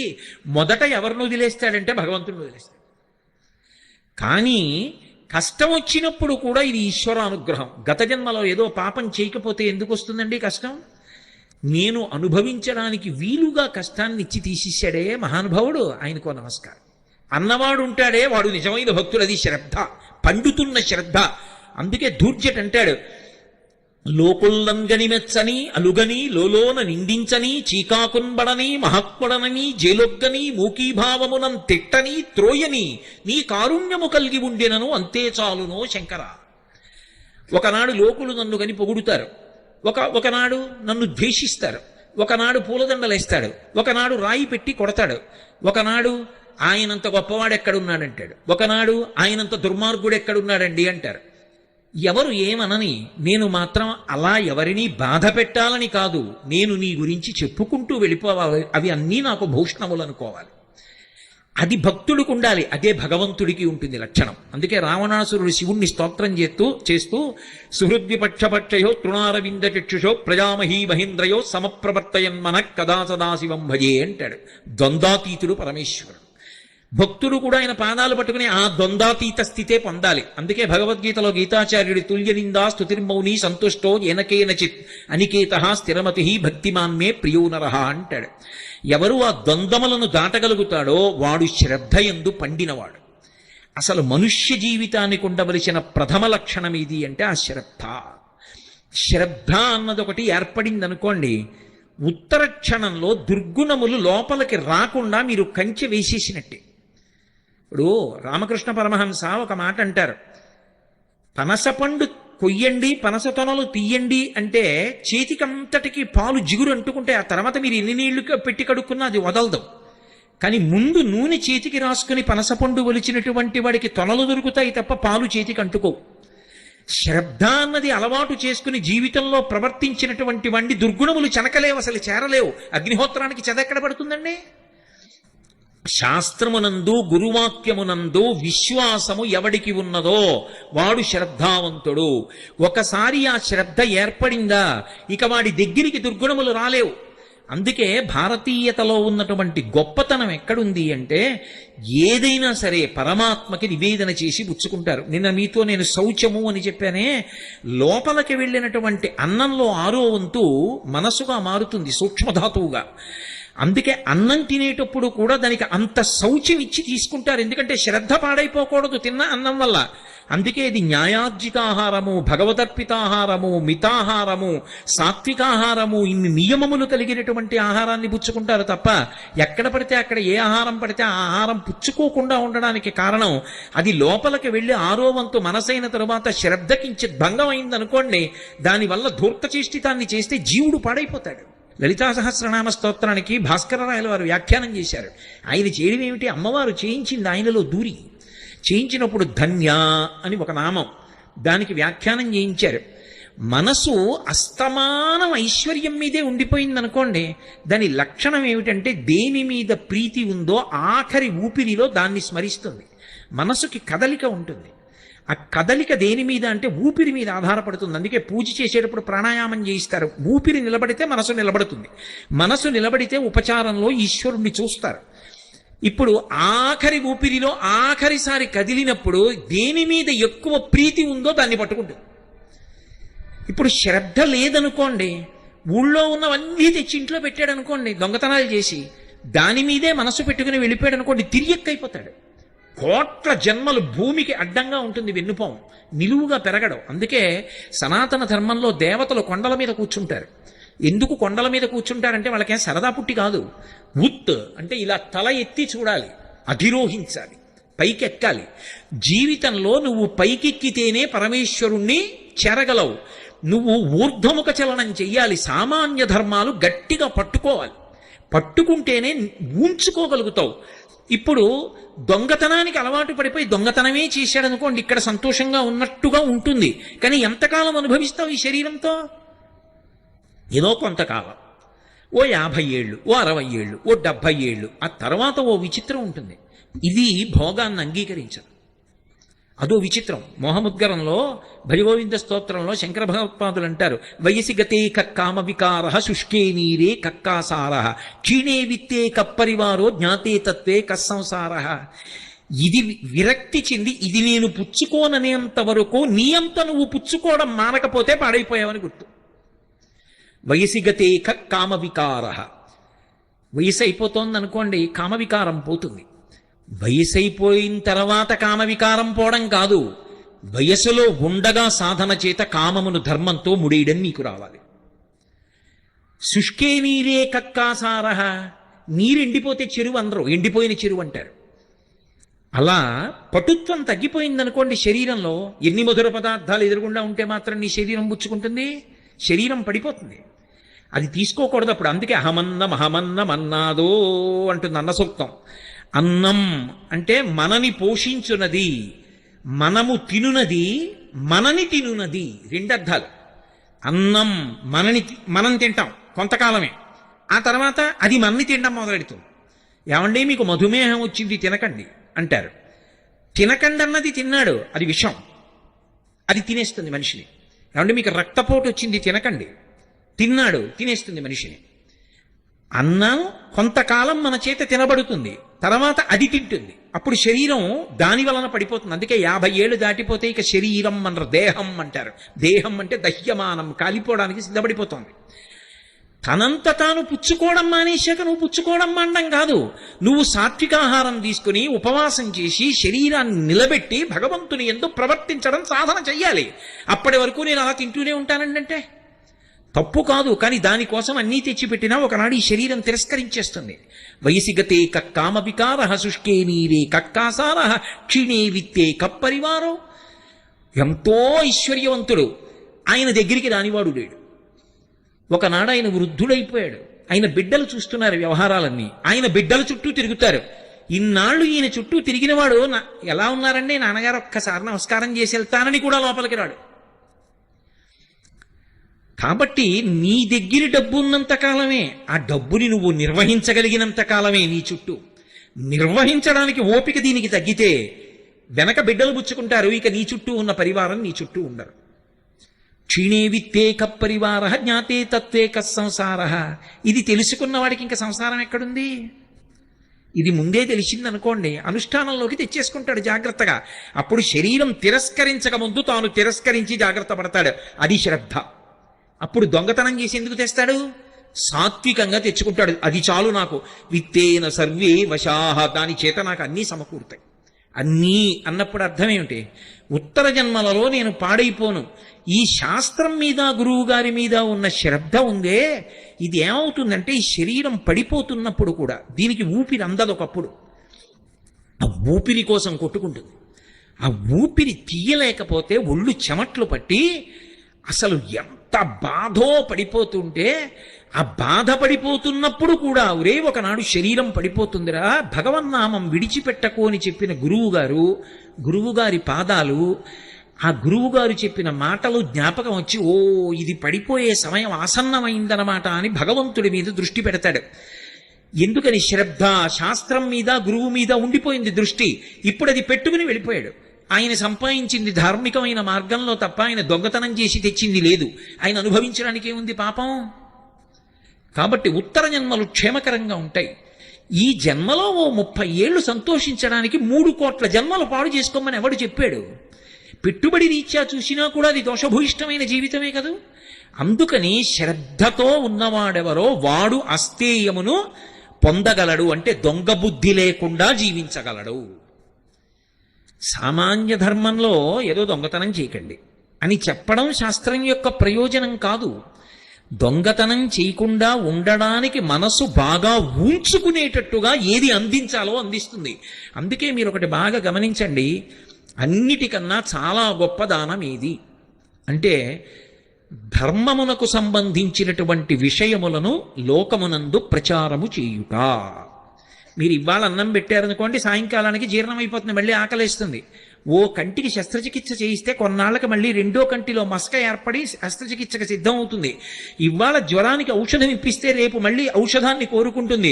మొదట ఎవరిని వదిలేస్తాడంటే భగవంతుడిని వదిలేస్తాడు. కానీ కష్టం వచ్చినప్పుడు కూడా ఇది ఈశ్వరానుగ్రహం. గత జన్మలో ఏదో పాపం చేయకపోతే ఎందుకు వస్తుందండి కష్టం? నేను అనుభవించడానికి వీలుగా కష్టాన్ని ఇచ్చి తీసేశాడే మహానుభావుడు, ఆయనకో నమస్కారం. అన్నవాడు ఉంటాడే వాడు నిజమైన భక్తుడు. అది శ్రద్ధ, పండుతున్న శ్రద్ధ. అందుకే దూర్జట్ అంటాడు, లోకుల్లంగని మెచ్చని అలుగని లోలోన నిందించని చీకాకున్బడని మహక్వడనని జేలొగ్గని మూకీభావమునం తిట్టని త్రోయని నీ కారుణ్యము కలిగి ఉండినను అంతే చాలునో శంకర. ఒకనాడు లోకులు నన్ను గని పొగుడుతారు, ఒకనాడు నన్ను ద్వేషిస్తారు, ఒకనాడు పూలదండలేస్తాడు, ఒకనాడు రాయి పెట్టి కొడతాడు, ఒకనాడు ఆయనంత గొప్పవాడు ఎక్కడున్నాడంటాడు, ఒకనాడు ఆయనంత దుర్మార్గుడు ఎక్కడున్నాడండి అంటారు. ఎవరు ఏమనని, నేను మాత్రం అలా ఎవరినీ బాధ పెట్టాలని కాదు, నేను నీ గురించి చెప్పుకుంటూ వెళ్ళిపోవాలి, అవి అన్నీ నాకు భూషణములు అనుకోవాలి. అది భక్తుడికి ఉండాలి, అదే భగవంతుడికి ఉంటుంది లక్షణం. అందుకే రావణాసురుడు శివుణ్ణి స్తోత్రం చేస్తూ సుహృద్విపక్షపక్షయో తృణారవింద చక్షుషో ప్రజామహీ మహేంద్రయో సమప్రవర్తయన్మన కదా సదాశివం భజే అంటాడు. ద్వంద్వాతీతుడు పరమేశ్వరుడు. భక్తుడు కూడా ఆయన పాదాలు పట్టుకుని ఆ ద్వంద్వాతీత స్థితే పొందాలి. అందుకే భగవద్గీతలో గీతాచార్యుడి తుల్యనిందా స్తుతిర్మౌని సంతుష్టో ఏనకేనచిత్ అనికేత స్థిరమతి భక్తిమాన్మే ప్రియో నరః అంటాడు. ఎవరు ఆ ద్వంద్వములను దాటగలుగుతాడో వాడు శ్రద్ధయందు పండినవాడు. అసలు మనుష్య జీవితానికి ఉండవలసిన ప్రథమ లక్షణం ఏది అంటే ఆ శ్రద్ధ. శ్రద్ధ అన్నది ఒకటి ఏర్పడింది అనుకోండి, ఉత్తర క్షణంలో దుర్గుణములు లోపలికి రాకుండా మీరు కంచె వేసేసినట్టే. ఇప్పుడు రామకృష్ణ పరమహంస ఒక మాట అంటారు, పనసపండు కొయ్యండి పనస తొనలు తీయండి అంటే చేతికంతటికి పాలు జిగురు అంటుకుంటే ఆ తర్వాత మీరు ఎన్ని నీళ్లు పెట్టి కడుక్కున్నా అది వదలదు. కానీ ముందు నూనె చేతికి రాసుకుని పనసపండు ఒలిచినటువంటి వాడికి తొనలు దొరుకుతాయి తప్ప పాలు చేతికి అంటుకోవు. శ్రద్ధ అన్నది అలవాటు చేసుకుని జీవితంలో ప్రవర్తించినటువంటి వాడిని దుర్గుణములు చెనకలేవు, అసలు చేరలేవు. అగ్నిహోత్రానికి చెదెక్కడ పడుతుందండి? శాస్త్రమునందు గురువాక్యమునందు విశ్వాసము ఎవడికి ఉన్నదో వాడు శ్రద్ధావంతుడు. ఒకసారి ఆ శ్రద్ధ ఏర్పడిందా ఇక వాడి దగ్గరికి దుర్గుణములు రాలేవు. అందుకే భారతీయతలో ఉన్నటువంటి గొప్పతనం ఎక్కడుంది అంటే ఏదైనా సరే పరమాత్మకి నివేదన చేసి పుచ్చుకుంటారు. నిన్న మీతో నేను శౌచము అని చెప్పానే, లోపలికి వెళ్ళినటువంటి అన్నంలో 6వ వంతు మనసుగా మారుతుంది, సూక్ష్మధాతువుగా. అందుకే అన్నం తినేటప్పుడు కూడా దానికి అంత శౌచ్యం ఇచ్చి తీసుకుంటారు, ఎందుకంటే శ్రద్ధ పాడైపోకూడదు తిన్న అన్నం వల్ల. అందుకే ఇది న్యాయార్జితాహారము, భగవదర్పితాహారము, మితాహారము, సాత్వికాహారము, ఇన్ని నియమములు కలిగినటువంటి ఆహారాన్ని పుచ్చుకుంటారు తప్ప ఎక్కడ పడితే అక్కడ ఏ ఆహారం పడితే ఆ ఆహారం పుచ్చుకోకుండా ఉండడానికి కారణం అది లోపలికి వెళ్ళి 6వ వంతు మనసైన తరువాత శ్రద్ధకించి భంగం అయిందనుకోండి, దానివల్ల ధూర్తచేష్టితాన్ని చేస్తే జీవుడు పాడైపోతాడు. లలితా సహస్రనామ స్తోత్రానికి భాస్కరరాయల వారు వ్యాఖ్యానం చేశారు. ఆయన చేయడం ఏమిటి, అమ్మవారు చేయించింది ఆయనలో దూరి. చేయించినప్పుడు ధన్య అని ఒక నామం, దానికి వ్యాఖ్యానం చేయించారు. మనసు అస్తమానం ఐశ్వర్యం మీదే ఉండిపోయిందనుకోండి, దాని లక్షణం ఏమిటంటే దేని మీద ప్రీతి ఉందో ఆఖరి ఊపిరిలో దాన్ని స్మరిస్తుంది. మనసుకి కదలిక ఉంటుంది. ఆ కదలిక దేని మీద అంటే ఊపిరి మీద ఆధారపడుతుంది. అందుకే పూజ చేసేటప్పుడు ప్రాణాయామం చేయిస్తారు. ఊపిరి నిలబడితే మనసు నిలబడుతుంది, మనసు నిలబడితే ఉపచారంలో ఈశ్వరుణ్ణి చూస్తారు. ఇప్పుడు ఆఖరి ఊపిరిలో ఆఖరిసారి కదిలినప్పుడు దేని మీద ఎక్కువ ప్రీతి ఉందో దాన్ని పట్టుకుంటుంది. ఇప్పుడు శ్రద్ధ లేదనుకోండి, ఊళ్ళో ఉన్నవన్నీ తెచ్చి ఇంట్లో పెట్టాడు అనుకోండి, దొంగతనాలు చేసి దాని మీదే మనసు పెట్టుకుని వెళ్ళిపోయాడు అనుకోండి, తిరియక్కైపోతాడు. కోట్ల జన్మలు భూమికి అడ్డంగా ఉంటుంది వెన్నుపాము, నిలువుగా పెరగడం. అందుకే సనాతన ధర్మంలో దేవతలు కొండల మీద కూర్చుంటారు. ఎందుకు కొండల మీద కూర్చుంటారంటే వాళ్ళకేం సరదా పుట్టి కాదు. ఉత్ అంటే ఇలా తల ఎత్తి చూడాలి, అధిరోహించాలి, పైకెక్కాలి. జీవితంలో నువ్వు పైకెక్కితేనే పరమేశ్వరుణ్ణి చేరగలవు. నువ్వు ఊర్ధ్వముఖ చలనం చెయ్యాలి. సామాన్య ధర్మాలు గట్టిగా పట్టుకోవాలి, పట్టుకుంటేనే ఉంచుకోగలుగుతావు. ఇప్పుడు దొంగతనానికి అలవాటు పడిపోయి దొంగతనమే చేశాడనుకోండి, ఇక్కడ సంతోషంగా ఉన్నట్టుగా ఉంటుంది, కానీ ఎంతకాలం అనుభవిస్తావు ఈ శరీరంతో? ఏదో కొంతకాలం, ఓ 50 ఏళ్ళు, ఓ 60 ఏళ్ళు, ఓ 70 ఏళ్ళు, ఆ తర్వాత ఓ విచిత్రం ఉంటుంది. ఇది భోగాన్ని అంగీకరించదు, అదో విచిత్రం. మోహముద్గరంలో భజగోవింద స్తోత్రంలో శంకర భగవత్పాదులు అంటారు, వయసి గతే కక్కామ వికార శుష్కే నీరే కక్కాసార క్షీణే విత్తే కప్పరివారో జ్ఞాతే తత్వే కస్సంసార. ఇది విరక్తి చెంది ఇది నేను పుచ్చుకోననేంత వరకు నీ అంత నువ్వు పుచ్చుకోవడం మానకపోతే పాడైపోయావని గుర్తు. వయసి గతే కామ వికార, వయసు అయిపోతోంది అనుకోండి, కామవికారం పోతుంది. వయసైపోయిన తర్వాత కామవికారం పోవడం కాదు, వయసులో ఉండగా సాధన చేత కామమును ధర్మంతో ముడియడం నీకు రావాలి. శుష్కే నీరే కక్కాసారహ, నీరు ఎండిపోతే చెరువు అందరూ ఎండిపోయిన చెరువు అంటారు. అలా పటుత్వం తగ్గిపోయిందనుకోండి శరీరంలో, ఎన్ని మధుర పదార్థాలు ఎదురుగుండా ఉంటే మాత్రం నీ శరీరం పుచ్చుకుంటుంది, శరీరం పడిపోతుంది. అది తీసుకోకూడదు అప్పుడు. అందుకే అహమన్న మహమన్న మన్నాదో అంటుంది అన్న సూక్తం. అన్నం అంటే మనని పోషించున్నది, మనము తినునది, మనని తినునది. రెండర్థాలు. అన్నం మనం తింటాం కొంతకాలమే, ఆ తర్వాత అది మనని తినడం మొదలెడుతుంది. ఏమండి మీకు మధుమేహం వచ్చింది తినకండి అంటారు. తినకండి అన్నది తిన్నాడు, అది విషం, అది తినేస్తుంది మనిషిని. ఏమంటే మీకు రక్తపోటు వచ్చింది తినకండి, తిన్నాడు, తినేస్తుంది మనిషిని. అన్నం కొంతకాలం మన చేత తినబడుతుంది, తర్వాత అది తింటుంది, అప్పుడు శరీరం దాని వలన పడిపోతుంది. అందుకే 50 ఏళ్ళు దాటిపోతే ఇక శరీరం అనరు, దేహం అంటారు. దేహం అంటే దహ్యమానం, కాలిపోవడానికి సిద్ధపడిపోతుంది. తనంత తాను పుచ్చుకోవడం మానేశాక నువ్వు పుచ్చుకోవడం మానడం కాదు, నువ్వు సాత్వికాహారం తీసుకుని ఉపవాసం చేసి శరీరాన్ని నిలబెట్టి భగవంతుని యందు ప్రవర్తించడం సాధన చెయ్యాలి. అప్పటి వరకు నేను అలా తింటూనే ఉంటానండి అంటే తప్పు కాదు. కానీ దానికోసం అన్నీ తెచ్చిపెట్టినా ఒకనాడు ఈ శరీరం తిరస్కరించేస్తుంది. వయసిగతే కక్కామ వికార శుష్కే నీరే కక్కాసార క్షీణే విత్తే కప్పరివారో. ఎంతో ఐశ్వర్యవంతుడు, ఆయన దగ్గరికి రానివాడు లేడు. ఒకనాడు ఆయన వృద్ధుడైపోయాడు, ఆయన బిడ్డలు చూస్తున్నారు వ్యవహారాలన్నీ, ఆయన బిడ్డల చుట్టూ తిరుగుతారు. ఇన్నాళ్ళు ఈయన చుట్టూ తిరిగినవాడు ఎలా ఉన్నారండి, నాన్నగారు ఒక్కసారి నమస్కారం చేసి వెళ్తానని కూడా లోపలికి రాడు. కాబట్టి నీ దగ్గర డబ్బు ఉన్నంత కాలమే, ఆ డబ్బుని నువ్వు నిర్వహించగలిగినంత కాలమే నీ చుట్టూ. నిర్వహించడానికి ఓపిక దీనికి తగ్గితే వెనక బిడ్డలు పుచ్చుకుంటారు, ఇక నీ చుట్టూ ఉన్న పరివారం నీ చుట్టూ ఉండరు. క్షీణే విత్తే కప్పరివార జ్ఞాతే తత్వే కస్సంసార. ఇది తెలుసుకున్న వాడికి ఇంకా సంసారం ఎక్కడుంది? ఇది ముందే తెలిసిందనుకోండి, అనుష్ఠానంలోకి తెచ్చేసుకుంటాడు జాగ్రత్తగా. అప్పుడు శరీరం తిరస్కరించక ముందు తాను తిరస్కరించి జాగ్రత్త పడతాడు, అది శ్రద్ధ. అప్పుడు దొంగతనం చేసి ఎందుకు తెస్తాడు? సాత్వికంగా తెచ్చుకుంటాడు, అది చాలు నాకు. విత్తేన సర్వే వశాహ, దాని చేత నాకు అన్నీ సమకూరుతాయి. అన్నీ అన్నప్పుడు అర్థం ఏమిటి? ఉత్తర జన్మలలో నేను పాడైపోను. ఈ శాస్త్రం మీద గురువు గారి మీద ఉన్న శ్రద్ధ ఉందే, ఇది ఏమవుతుందంటే ఈ శరీరం పడిపోతున్నప్పుడు కూడా దీనికి ఊపిరి అందదు. ఒకప్పుడు ఆ ఊపిరి కోసం కొట్టుకుంటుంది. ఆ ఊపిరి తీయలేకపోతే ఒళ్ళు చెమట్లు పట్టి అసలు ఎంత బాధో పడిపోతుంటే, ఆ బాధపడిపోతున్నప్పుడు కూడా ఒరే ఒకనాడు శరీరం పడిపోతుందిరా, భగవన్నామం విడిచిపెట్టకు అని చెప్పిన గురువుగారి పాదాలు, ఆ గురువుగారు చెప్పిన మాటలు జ్ఞాపకం వచ్చి, ఓ ఇది పడిపోయే సమయం ఆసన్నమైందనమాట అని భగవంతుడి మీద దృష్టి పెడతాడు. ఎందుకని? శ్రద్ధ, శాస్త్రం మీద గురువు మీద ఉండిపోయింది దృష్టి. ఇప్పుడు అది పెట్టుకుని వెళ్ళిపోయాడు. ఆయన సంపాదించింది ధార్మికమైన మార్గంలో తప్ప ఆయన దొంగతనం చేసి తెచ్చింది లేదు. ఆయన అనుభవించడానికి ఏముంది పాపం? కాబట్టి ఉత్తర జన్మలు క్షేమకరంగా ఉంటాయి. ఈ జన్మలో ఓ 30 ఏళ్ళు సంతోషించడానికి 3 కోట్ల జన్మలు పాడు చేసుకోమని ఎవడు చెప్పాడు? పెట్టుబడి రీత్యా చూసినా కూడా అది దోషభూయిష్టమైన జీవితమే కదూ. అందుకని శ్రద్ధతో ఉన్నవాడెవరో వాడు అస్థేయమును పొందగలడు, అంటే దొంగ బుద్ధి లేకుండా జీవించగలడు. సామాన్య ధర్మంలో ఏదో దొంగతనం చేయకండి అని చెప్పడం శాస్త్రం యొక్క ప్రయోజనం కాదు. దొంగతనం చేయకుండా ఉండడానికి మనసు బాగా ఉంచుకునేటట్టుగా ఏది అందించాలో అందిస్తుంది. అందుకే మీరు ఒకటి బాగా గమనించండి, అన్నిటికన్నా చాలా గొప్ప దానం ఏది అంటే ధర్మమునకు సంబంధించినటువంటి విషయములను లోకమునందు ప్రచారము చేయుట. మీరు ఇవాళ అన్నం పెట్టారనుకోండి, సాయంకాలానికి జీర్ణమైపోతుంది, మళ్ళీ ఆకలేస్తుంది. ఓ కంటికి శస్త్రచికిత్స చేయిస్తే కొన్నాళ్ళకి మళ్ళీ రెండో కంటిలో మసక ఏర్పడి శస్త్రచికిత్సకు సిద్ధం అవుతుంది. ఇవాళ జ్వరానికి ఔషధం ఇప్పిస్తే రేపు మళ్ళీ ఔషధాన్ని కోరుకుంటుంది.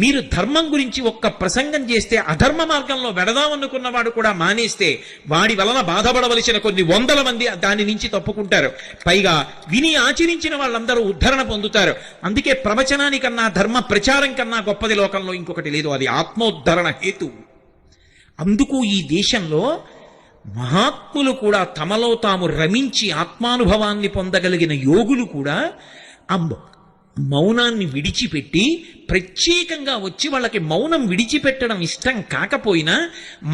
మీరు ధర్మం గురించి ఒక్క ప్రసంగం చేస్తే అధర్మ మార్గంలో వెడదామనుకున్నవాడు కూడా మానేస్తే వాడి వలన బాధపడవలసిన కొన్ని 100 మంది దాని నుంచి తప్పుకుంటారు. పైగా విని ఆచరించిన వాళ్ళందరూ ఉద్ధరణ పొందుతారు. అందుకే ప్రవచనానికన్నా ధర్మ ప్రచారం కన్నా గొప్పది లోకంలో ఇంకొకటి లేదు. అది ఆత్మోద్ధరణ హేతు. అందుకు ఈ దేశంలో మహాత్ములు కూడా తమలో తాము రమించి ఆత్మానుభవాన్ని పొందగలిగిన యోగులు కూడా ఆ మౌనాన్ని విడిచిపెట్టి ప్రత్యేకంగా వచ్చి వాళ్ళకి మౌనం విడిచిపెట్టడం ఇష్టం కాకపోయినా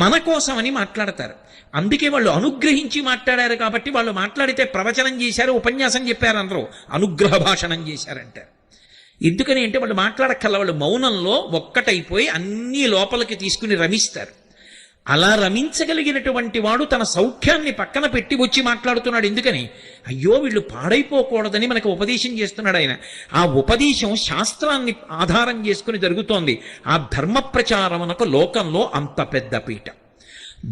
మన కోసమని మాట్లాడతారు. అందుకే వాళ్ళు అనుగ్రహించి మాట్లాడారు కాబట్టి వాళ్ళు మాట్లాడితే ప్రవచనం చేశారు, ఉపన్యాసం చెప్పారు అందరూ, అనుగ్రహ భాషణం చేశారంటారు. ఎందుకని అంటే వాళ్ళు మాట్లాడక్కల, వాళ్ళు మౌనంలో ఒక్కటైపోయి అన్నీ లోపలికి తీసుకుని రమిస్తారు. అలా రమించగలిగినటువంటి వాడు తన సౌఖ్యాన్ని పక్కన పెట్టి వచ్చి మాట్లాడుతున్నాడు. ఎందుకని? అయ్యో వీళ్ళు పాడైపోకూడదని మనకు ఉపదేశం చేస్తున్నాడు ఆయన. ఆ ఉపదేశం శాస్త్రాన్ని ఆధారం చేసుకుని జరుగుతోంది. ఆ ధర్మ ప్రచారమునకు లోకంలో అంత పెద్ద పీట.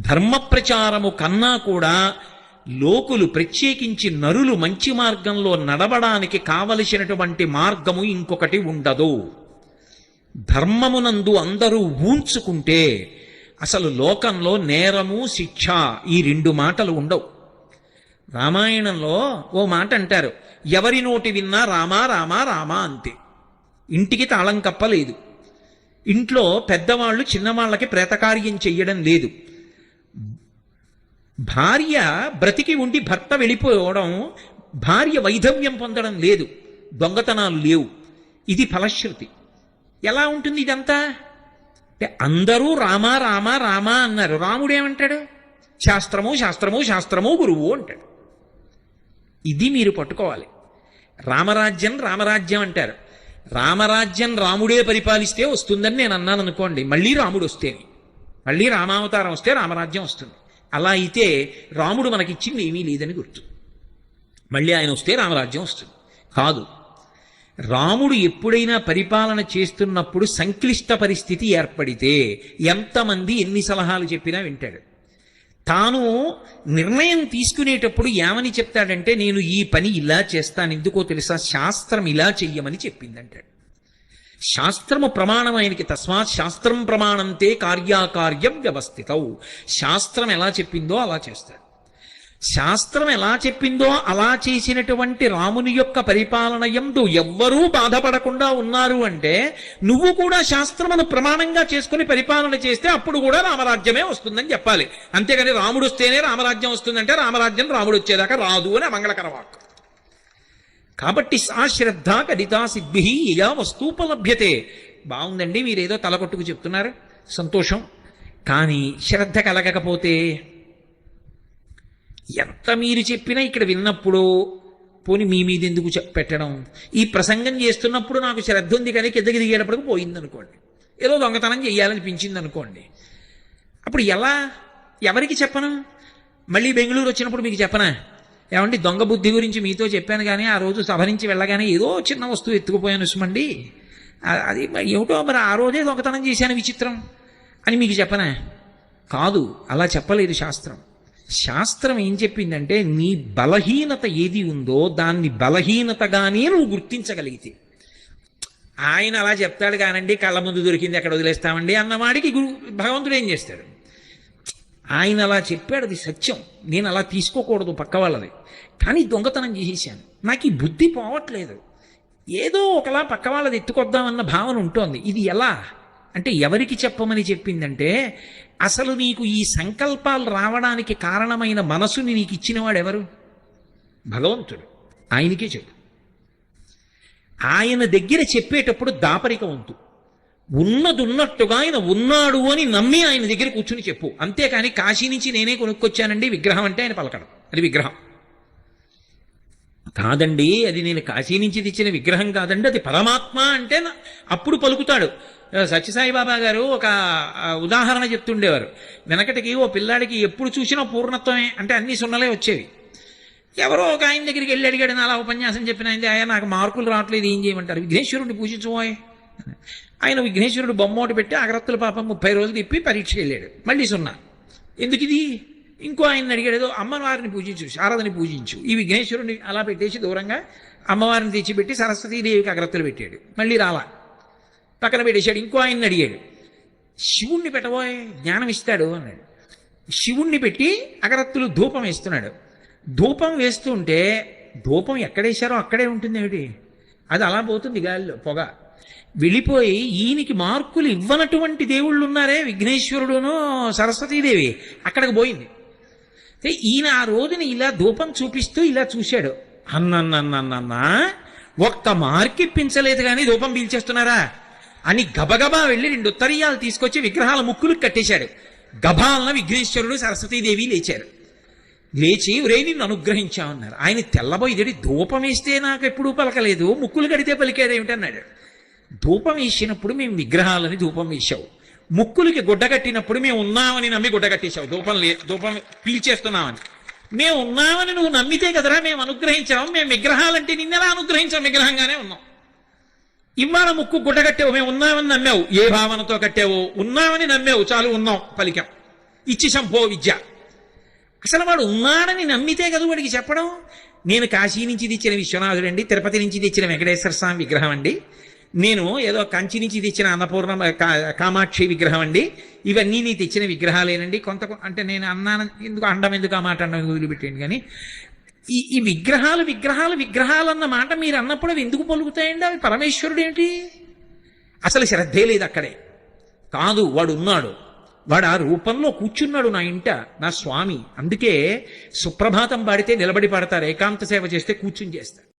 ధర్మ ప్రచారము కన్నా కూడా లోకులు, ప్రత్యేకించి నరులు మంచి మార్గంలో నడవడానికి కావలసినటువంటి మార్గము ఇంకొకటి ఉండదు. ధర్మమునందు అందరూ ఊంచుకుంటే అసలు లోకంలో నేరము, శిక్ష ఈ రెండు మాటలు ఉండవు. రామాయణంలో ఓ మాట అంటారు, ఎవరి నోటి విన్నా రామా రామా రామా అంతే. ఇంటికి తాళం కప్పలేదు. ఇంట్లో పెద్దవాళ్ళు చిన్నవాళ్ళకి ప్రేతకార్యం చెయ్యడం లేదు. భార్య బ్రతికి ఉండి భర్త వెళ్ళిపోవడం, భార్య వైధవ్యం పొందడం లేదు, దొంగతనాలు లేవు. ఇది ఫలశ్రుతి. ఎలా ఉంటుంది ఇదంతా? అంటే అందరూ రామా రామా రామా అన్నారు. రాముడు ఏమంటాడు? శాస్త్రము శాస్త్రము శాస్త్రము గురువు అంటాడు. ఇది మీరు పట్టుకోవాలి. రామరాజ్యం రామరాజ్యం అంటారు. రామరాజ్యం రాముడే పరిపాలిస్తే వస్తుందని నేను అన్నాను అనుకోండి, మళ్ళీ రాముడు వస్తేనే, మళ్ళీ రామావతారం వస్తే రామరాజ్యం వస్తుంది. అలా అయితే రాముడు మనకిచ్చింది ఏమీ లేదని గుర్తు. మళ్ళీ ఆయన వస్తే రామరాజ్యం వస్తుంది కాదు. రాముడు ఎప్పుడైనా పరిపాలన చేస్తున్నప్పుడు సంక్లిష్ట పరిస్థితి ఏర్పడితే ఎంతమంది ఎన్ని సలహాలు చెప్పినా వింటాడు. తాను నిర్ణయం తీసుకునేటప్పుడు ఏమని చెప్తాడంటే, నేను ఈ పని ఇలా చేస్తాను, ఎందుకో తెలుసా, శాస్త్రం ఇలా చెయ్యమని చెప్పిందంటాడు. శాస్త్రము ప్రమాణం ఆయనకి. తస్మాత్ శాస్త్రం ప్రమాణంతే కార్యాకార్యం వ్యవస్థితౌ. శాస్త్రం ఎలా చెప్పిందో అలా చేస్తాడు. శాస్త్రం ఎలా చెప్పిందో అలా చేసినటువంటి రాముని యొక్క పరిపాలన యందు ఎవ్వరూ బాధపడకుండా ఉన్నారు అంటే, నువ్వు కూడా శాస్త్రమును ప్రమాణంగా చేసుకుని పరిపాలన చేస్తే అప్పుడు కూడా రామరాజ్యమే వస్తుందని చెప్పాలి. అంతేగాని రాముడు వస్తేనే రామరాజ్యం వస్తుందంటే రామరాజ్యం రాముడు వచ్చేదాకా రాదు అని అమంగళకర వాక్కు. కాబట్టి సా శ్రద్ధ కదితా సిద్భి యా వస్తూపలభ్యతే. బాగుందండి, మీరేదో తలకొట్టుకు చెప్తున్నారు, సంతోషం. కానీ శ్రద్ధ కలగకపోతే ఎంత మీరు చెప్పినా ఇక్కడ విన్నప్పుడు పోని మీ మీద ఎందుకు పెట్టడం? ఈ ప్రసంగం చేస్తున్నప్పుడు నాకు శ్రద్ధ ఉంది కానీ కిందకి దిగేటప్పటికి పోయిందనుకోండి, ఏదో దొంగతనం చేయాలనిపించింది అనుకోండి, అప్పుడు ఎలా? ఎవరికి చెప్పను? మళ్ళీ బెంగళూరు వచ్చినప్పుడు మీకు చెప్పనా, ఏమండి దొంగ బుద్ధి గురించి మీతో చెప్పాను కానీ ఆ రోజు సభ నుంచి వెళ్ళగానే ఏదో చిన్న వస్తువు ఎత్తుకుపోయాను సుమండి, అది ఏమిటో మరి ఆ రోజే దొంగతనం చేశాను విచిత్రం అని మీకు చెప్పనా? కాదు, అలా చెప్పలేదు శాస్త్రం. శాస్త్రం ఏం చెప్పిందంటే, నీ బలహీనత ఏది ఉందో దాన్ని బలహీనతగానే నువ్వు గుర్తించగలిగితే. ఆయన అలా చెప్తాడు కానండి, కళ్ళ ముందు దొరికింది ఎక్కడ వదిలేస్తామండి అన్నవాడికి భగవంతుడు ఏం చేస్తాడు? ఆయన అలా చెప్పాడు, అది సత్యం, నేను అలా తీసుకోకూడదు పక్క వాళ్ళది, కానీ దొంగతనం చేసేసాను, నాకు ఈ బుద్ధి పోవట్లేదు, ఏదో ఒకలా పక్క వాళ్ళది ఎత్తుకొద్దామన్న భావన ఉంటోంది. ఇది ఎలా అంటే, ఎవరికి చెప్పమని చెప్పిందంటే, అసలు నీకు ఈ సంకల్పాలు రావడానికి కారణమైన మనసుని నీకు ఇచ్చినవాడు ఎవరు? భగవంతుడు. ఆయనకే చెప్పు. ఆయన దగ్గర చెప్పేటప్పుడు దాపరిక వంతు, ఉన్నదున్నట్టుగా ఆయన ఉన్నాడు అని నమ్మి ఆయన దగ్గర కూర్చుని చెప్పు. అంతేకాని కాశీ నుంచి నేనే కొనుక్కొచ్చానండి విగ్రహం అంటే ఆయన పలకడం, అది విగ్రహం కాదండి, అది నేను కాశీ నుంచి తెచ్చిన విగ్రహం కాదండి, అది పరమాత్మ అంటే అప్పుడు పలుకుతాడు. సత్యసాయిబాబా గారు ఒక ఉదాహరణ చెప్తుండేవారు. వెనకటికి ఓ పిల్లాడికి ఎప్పుడు చూసినా పూర్ణత్వమే అంటే అన్ని సున్నలే వచ్చేవి. ఎవరో ఒక ఆయన దగ్గరికి వెళ్ళి అడిగాడు, అలా ఉపన్యాసం చెప్పిన ఆయన, ఆయన నాకు మార్కులు రావట్లేదు, ఏం చేయమంటారు? విఘ్నేశ్వరుడిని పూజించుకోయ్. ఆయన విఘ్నేశ్వరుడు బొమ్మోటి పెట్టి అగరత్తుల పాపం 30 రోజులు తిప్పి పరీక్ష వెళ్ళాడు, మళ్ళీ సున్నా. ఎందుకు ఇది? ఇంకో ఆయన అడిగాడు, ఏదో అమ్మవారిని పూజించు, శారదని పూజించు. ఈ విఘ్నేశ్వరుడిని అలా పెట్టేసి దూరంగా అమ్మవారిని తెచ్చిపెట్టి సరస్వతీదేవికి అగరత్తులు పెట్టాడు, మళ్ళీ రాలా, పక్కన పెట్టేశాడు. ఇంకో ఆయన్ని అడిగాడు, శివుణ్ణి పెట్టబోయే జ్ఞానం ఇస్తాడు అన్నాడు. శివుణ్ణి పెట్టి అగరత్తులు ధూపం వేస్తున్నాడు. ధూపం వేస్తుంటే ధూపం ఎక్కడేశారో అక్కడే ఉంటుంది ఏమిటి, అది అలా పోతుంది గాలిలో పొగ వెళ్ళిపోయి. ఈయనకి మార్కులు ఇవ్వనటువంటి దేవుళ్ళు ఉన్నారే, విఘ్నేశ్వరుడును సరస్వతీదేవి, అక్కడికి పోయింది. ఈయన ఆ రోజున ఇలా ధూపం చూపిస్తూ ఇలా చూశాడు, అన్నన్నన్నన్నా ఒక్క మార్క్ ఇప్పించలేదు కానీ ధూపం పీల్చేస్తున్నారా అని గబగబా వెళ్ళి 2 ఉత్తరీయాలు తీసుకొచ్చి విగ్రహాల ముక్కులు కట్టేశాడు. గభాలన విఘ్నేశ్వరుడు సరస్వతీదేవి లేచారు. లేచి ఒరే నిన్ను అనుగ్రహించామన్నారు. ఆయన తెల్లబోయి, ధూపం వేస్తే నాకు ఎప్పుడూ పలకలేదు, ముక్కులు కడితే పలికేదేమిటన్నాడు. ధూపం వేసినప్పుడు మేము విగ్రహాలని ధూపం వేశావు, ముక్కులకి గుడ్డ కట్టినప్పుడు మేము ఉన్నామని నమ్మి గుడ్డ కట్టేశావు, ధూపం పీల్చేస్తున్నామని. మేము ఉన్నామని నువ్వు నమ్మితే కదరా మేము అనుగ్రహించాము. మేము విగ్రహాలంటే నిన్నెలా అనుగ్రహించాం? విగ్రహంగానే ఉన్నాం. ఇవాళ ముక్కు గుడ్డ కట్టావు, మేము ఉన్నామని నమ్మావు. ఏ భావనతో కట్టావు? ఉన్నామని నమ్మావు, చాలు ఉన్నాం పలికాం. ఇచ్చి సంభో విద్య. అసలు వాడు ఉన్నాడని నమ్మితే కదా వాడికి చెప్పడం. నేను కాశీ నుంచి తెచ్చిన విశ్వనాథుడు అండి, తిరుపతి నుంచి తెచ్చిన వెంకటేశ్వర స్వామి విగ్రహం అండి, నేను ఏదో కంచి నుంచి తెచ్చిన అన్నపూర్ణ కామాక్షి విగ్రహం అండి, ఇవన్నీ నీ తెచ్చిన విగ్రహాలేనండి. అంటే నేను అన్నాను ఎందుకు, అండం ఎందుకు, ఆ మాట అండం వదిలిపెట్టండి. కానీ ఈ విగ్రహాలు అన్న మాట మీరు అన్నప్పుడు అవి ఎందుకు పలుకుతాయండి? అవి పరమేశ్వరుడు ఏంటి? అసలు శ్రద్ధే లేదు అక్కడే. కాదు, వాడు ఉన్నాడు, వాడు ఆ రూపంలో కూర్చున్నాడు నా ఇంట, నా స్వామి. అందుకే సుప్రభాతం పాడితే నిలబడి పాడతారు, ఏకాంత సేవ చేస్తే కూర్చుని చేస్తారు.